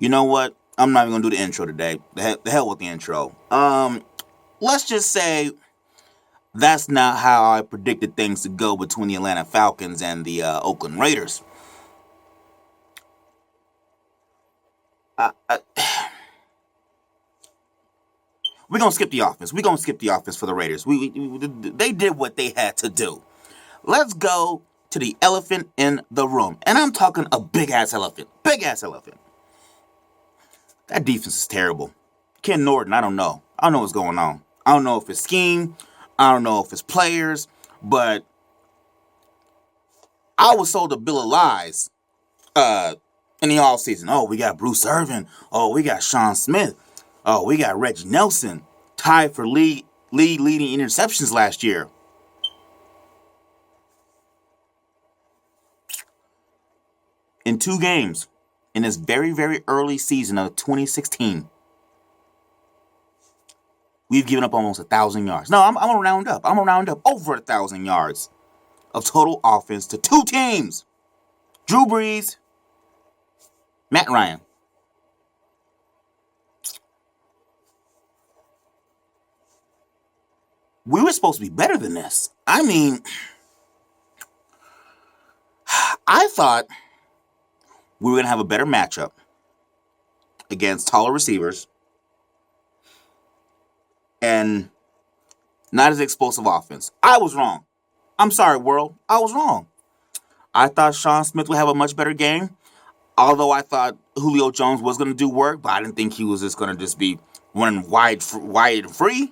You know what? I'm not even gonna do the intro today. The hell with the intro. Let's just say that's not how I predicted things to go between the Atlanta Falcons and the Oakland Raiders. We're gonna skip the offense. We're gonna skip the offense for the Raiders. They did what they had to do. Let's go to the elephant in the room, and I'm talking a big ass elephant. Big ass elephant. That defense is terrible. Ken Norton, I don't know. I don't know what's going on. I don't know if it's scheme. I don't know if it's players. But I was sold a bill of lies in the offseason. Oh, we got Bruce Irvin. Oh, we got Sean Smith. Oh, we got Reggie Nelson. Tied for league leading interceptions last year. In 2 games, in this very, very early season of 2016, we've given up almost 1,000 yards. No, I'm going to round up. I'm going to round up over 1,000 yards of total offense to 2 teams. Drew Brees, Matt Ryan. We were supposed to be better than this. I mean, I thought we were going to have a better matchup against taller receivers and not as explosive offense. I was wrong. I'm sorry, world. I was wrong. I thought Sean Smith would have a much better game, although I thought Julio Jones was going to do work, but I didn't think he was just going to just be running wide and free.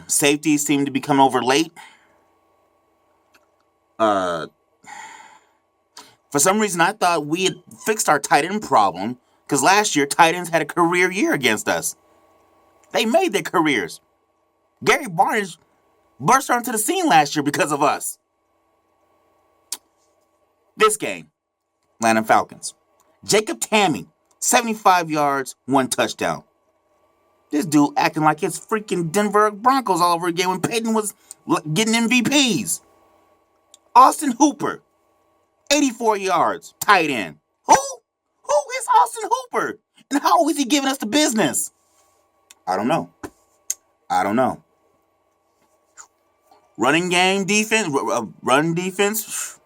Safeties seemed to be coming over late. For some reason, I thought we had fixed our tight end problem because last year, tight ends had a career year against us. They made their careers. Gary Barnes burst onto the scene last year because of us. This game, Atlanta Falcons. Jacob Tamme, 75 yards, 1 touchdown. This dude acting like it's freaking Denver Broncos all over again when Peyton was getting MVPs. Austin Hooper, 84 yards, tight end. Who? Who is Austin Hooper? And how is he giving us the business? I don't know. Running game defense, run defense.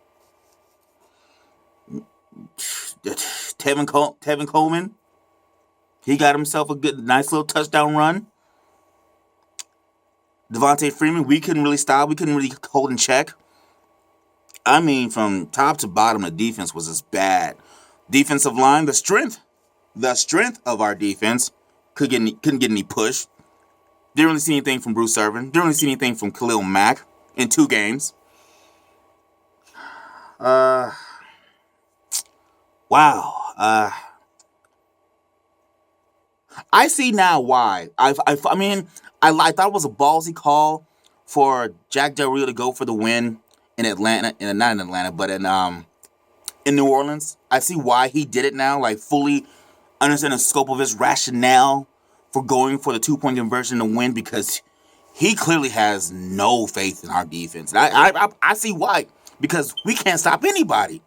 Tevin Coleman. He got himself a nice little touchdown run. Devontae Freeman, we couldn't really stop. We couldn't really hold in check. I mean, from top to bottom, the defense was just bad. Defensive line, the strength of our defense couldn't get any push. Didn't really see anything from Bruce Irvin. Didn't really see anything from Khalil Mack in 2 games. Wow. I see now why. I thought it was a ballsy call for Jack Del Rio to go for the win in Atlanta, not in Atlanta, but in New Orleans. I see why he did it now, like fully understand the scope of his rationale for going for the 2-point conversion to win, because he clearly has no faith in our defense. And I see why, because we can't stop anybody.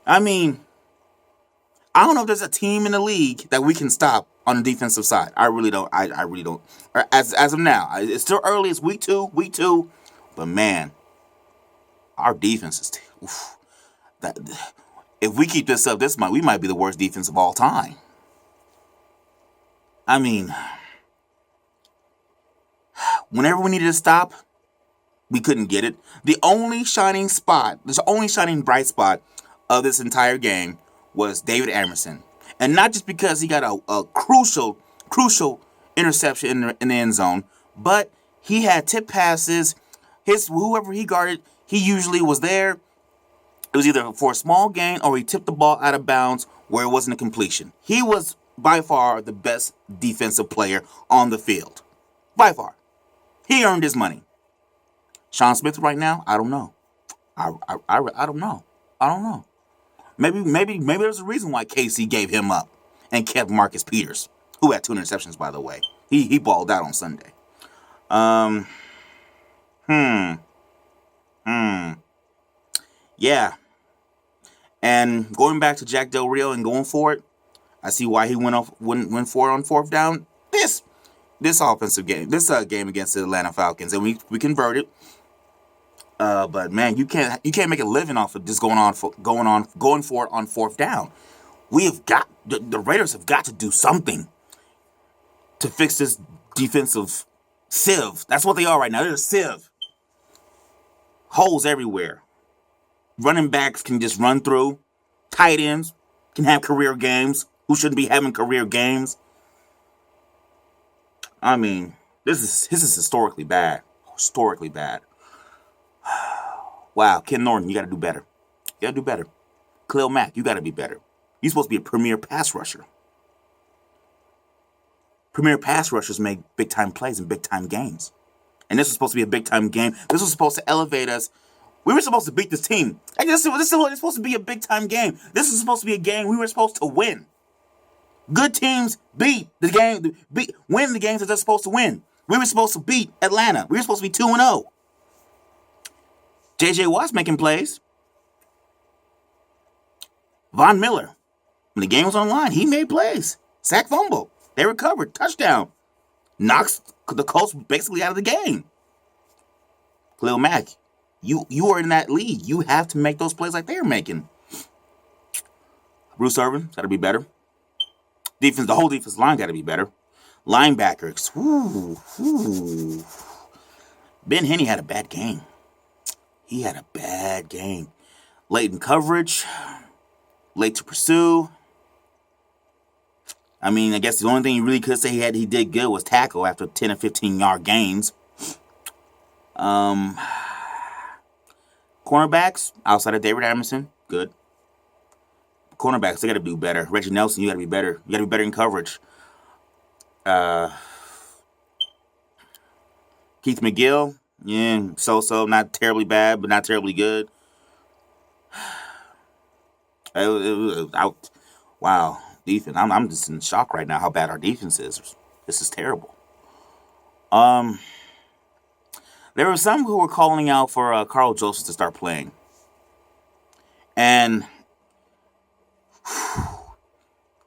I mean, I don't know if there's a team in the league that we can stop on the defensive side. I really don't. I really don't. As of now, it's still early. It's week two. But man, our defense is if we keep this up, we might be the worst defense of all time. I mean, whenever we needed to stop, we couldn't get it. The only shining bright spot of this entire game was David Emerson. And not just because he got a crucial interception in the end zone, but he had tip passes. Whoever he guarded, he usually was there. It was either for a small gain or he tipped the ball out of bounds where it wasn't a completion. He was by far the best defensive player on the field. By far. He earned his money. Sean Smith right now, I don't know. I don't know. Maybe there's a reason why KC gave him up and kept Marcus Peters, who had 2 interceptions, by the way. He balled out on Sunday. Yeah. And going back to Jack Del Rio and going for it, I see why he went for it on fourth down. This offensive game, this game against the Atlanta Falcons, and we converted. But man, you can't make a living off of just going for it on fourth down. The Raiders have got to do something to fix this defensive sieve. That's what they are right now. They're a sieve. Holes everywhere. Running backs can just run through. Tight ends can have career games. Who shouldn't be having career games? I mean, this is historically bad. Historically bad. Wow, Ken Norton, you got to do better. You got to do better. Khalil Mack, you got to be better. You're supposed to be a premier pass rusher. Premier pass rushers make big-time plays in big-time games. And this was supposed to be a big-time game. This was supposed to elevate us. We were supposed to beat this team. This is supposed to be a big-time game. This is supposed to be a game we were supposed to win. Good teams win the games that they're supposed to win. We were supposed to beat Atlanta. We were supposed to be 2-0. J.J. Watt's making plays. Von Miller, when the game was on the line, he made plays. Sack fumble. They recovered. Touchdown. Knocks the Colts basically out of the game. Khalil Mack, you are in that league. You have to make those plays like they're making. Bruce Irvin, got to be better. The whole defensive line got to be better. Linebackers, Ben Henney had a bad game. He had a bad game. Late in coverage. Late to pursue. I mean, I guess the only thing you really could say he did good was tackle after 10 or 15-yard gains. Cornerbacks, outside of David Emerson, good. Cornerbacks, they got to do better. Reggie Nelson, you got to be better. You got to be better in coverage. Keith McGill, yeah, so-so, not terribly bad, but not terribly good. It was out. Wow, defense. I'm just in shock right now how bad our defense is. This is terrible. There were some who were calling out for Carl Joseph to start playing. And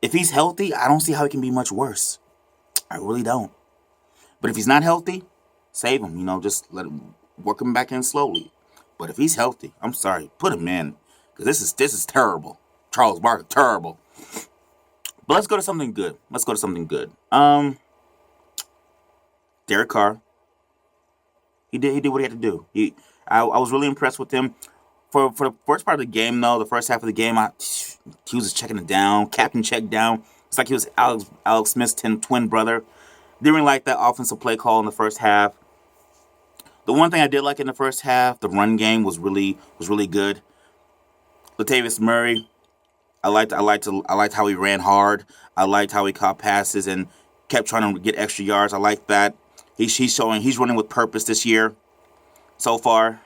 if he's healthy, I don't see how he can be much worse. I really don't. But if he's not healthy, save him. Just let him work him back in slowly. But if he's healthy, I'm sorry, put him in. Because this is terrible. Charles Barkley, terrible. But let's go to something good. Derek Carr. He did what he had to do. I was really impressed with him. For the first part of the game, though, the first half of the game, he was just checking it down. Captain check down. It's like he was Alex Smith's twin brother. Didn't really like that offensive play call in the first half. The one thing I did like in the first half, the run game was really good. Latavius Murray, I liked how he ran hard. I liked how he caught passes and kept trying to get extra yards. I like that. He's running with purpose this year so far.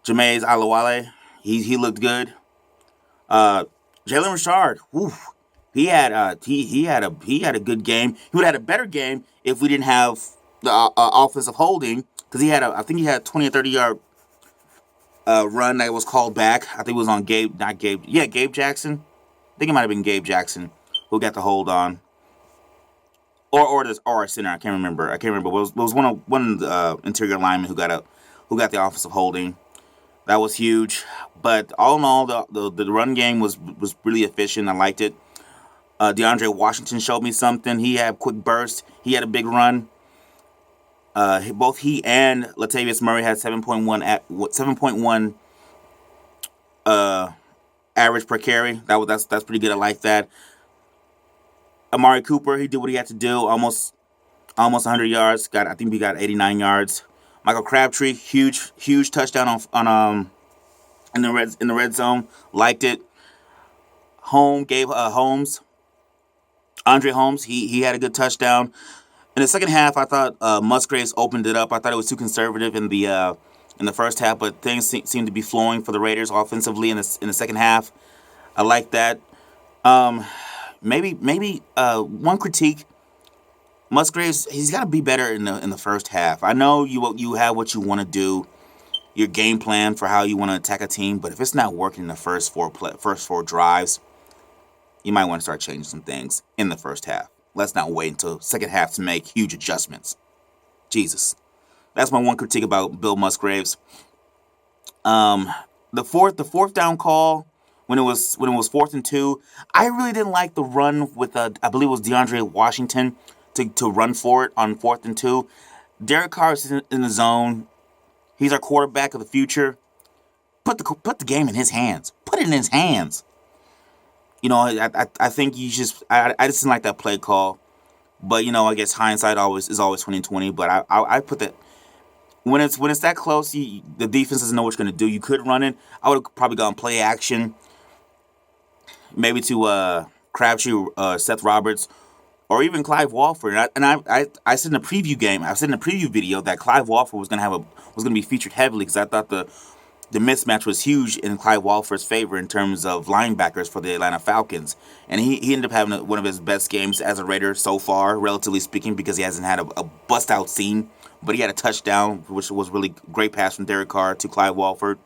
Jameis Alawale, he looked good. Jalen Richard, he had a good game. He would have had a better game if we didn't have the offensive holding, because I think he had a 20 or 30 yard run that was called back. I think it was on Gabe Jackson. I think it might have been Gabe Jackson who got the hold on. Or our center, I can't remember. It was one of the interior linemen who got the offensive holding. That was huge. But all in all, the run game was really efficient. I liked it. DeAndre Washington showed me something. He had quick burst. He had a big run. Both he and Latavius Murray had 7.1 average per carry. That's pretty good. I like that. Amari Cooper, he did what he had to do. Almost 100 yards. I think we got 89 yards. Michael Crabtree, huge touchdown on in the red zone. Liked it. Andre Holmes, he had a good touchdown. In the second half, I thought Musgraves opened it up. I thought it was too conservative in the first half, but things seemed to be flowing for the Raiders offensively in the second half. I like that. Maybe one critique: Musgraves, he's got to be better in the first half. I know you have what you want to do. your game plan for how you want to attack a team, but if it's not working in the first four drives, you might want to start changing some things in the first half. Let's not wait until second half to make huge adjustments. Jesus. That's my one critique about Bill Musgraves. The fourth down call when it was 4th and 2, I really didn't like the run with I believe it was DeAndre Washington to run for it on 4th and 2. Derek Carr is in the zone. He's our quarterback of the future. Put the game in his hands. Put it in his hands. You know, I think I just didn't like that play call. But you know, I guess hindsight is always 20/20. But I put that when it's that close, the defense doesn't know what you're gonna do. You could run it. I would have probably gone play action, maybe to Crabtree, Seth Roberts, or even Clive Walford. I said in the preview game, I said in the preview video that Clive Walford was gonna be featured heavily because I thought the mismatch was huge in Clive Walford's favor in terms of linebackers for the Atlanta Falcons. And he ended up having one of his best games as a Raider so far, relatively speaking, because he hasn't had a bust-out scene. But he had a touchdown, which was really great pass from Derek Carr to Clive Walford.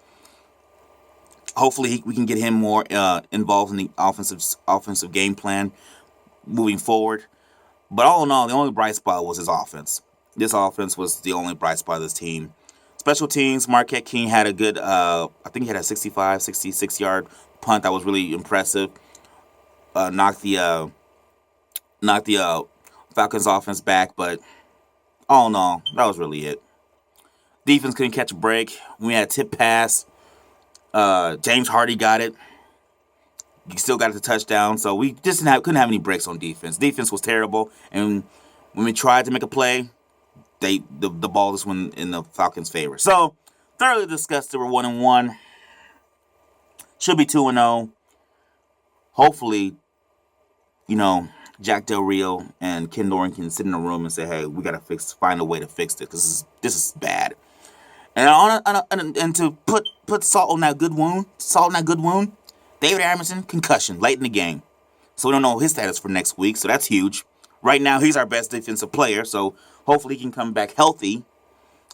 Hopefully we can get him more involved in the offensive game plan moving forward. But all in all, the only bright spot was his offense. This offense was the only bright spot of this team. Special teams, Marquette King had a good, I think he had a 66-yard punt that was really impressive. Knocked the Falcons offense back, but all in all, that was really it. Defense couldn't catch a break. We had a tip pass. James Hardy got it. He still got the touchdown, so we just couldn't have any breaks on defense. Defense was terrible, and when we tried to make a play, the ball just went in the Falcons' favor. So, thoroughly discussed. We're 1-1. Should be 2-0. Hopefully, you know, Jack Del Rio and Ken Norton can sit in a room and say, "Hey, we gotta find a way to fix this. This is bad." And to put salt on that good wound, David Amerson, concussion late in the game, so we don't know his status for next week. So that's huge. Right now, he's our best defensive player, so hopefully he can come back healthy.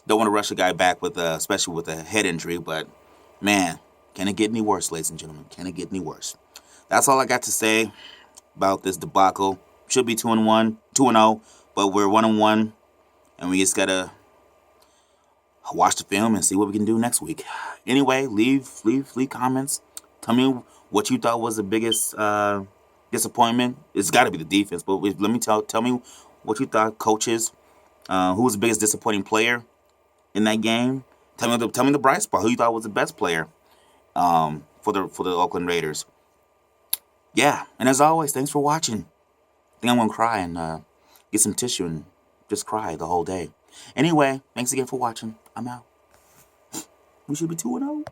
Don't want to rush a guy back especially with a head injury, but man, can it get any worse, ladies and gentlemen? Can it get any worse? That's all I got to say about this debacle. Should be 2-0, but we're 1-1, and we just gotta watch the film and see what we can do next week. Anyway, leave comments. Tell me what you thought was the biggest disappointment. It's got to be the defense, but let me tell me what you thought. Coaches, who was the biggest disappointing player in that game? Tell me the bright spot. Who you thought was the best player for the Oakland Raiders? Yeah, and as always, thanks for watching. I think I'm gonna cry and get some tissue and just cry the whole day. Anyway, thanks again for watching. I'm out. We should be 2-0.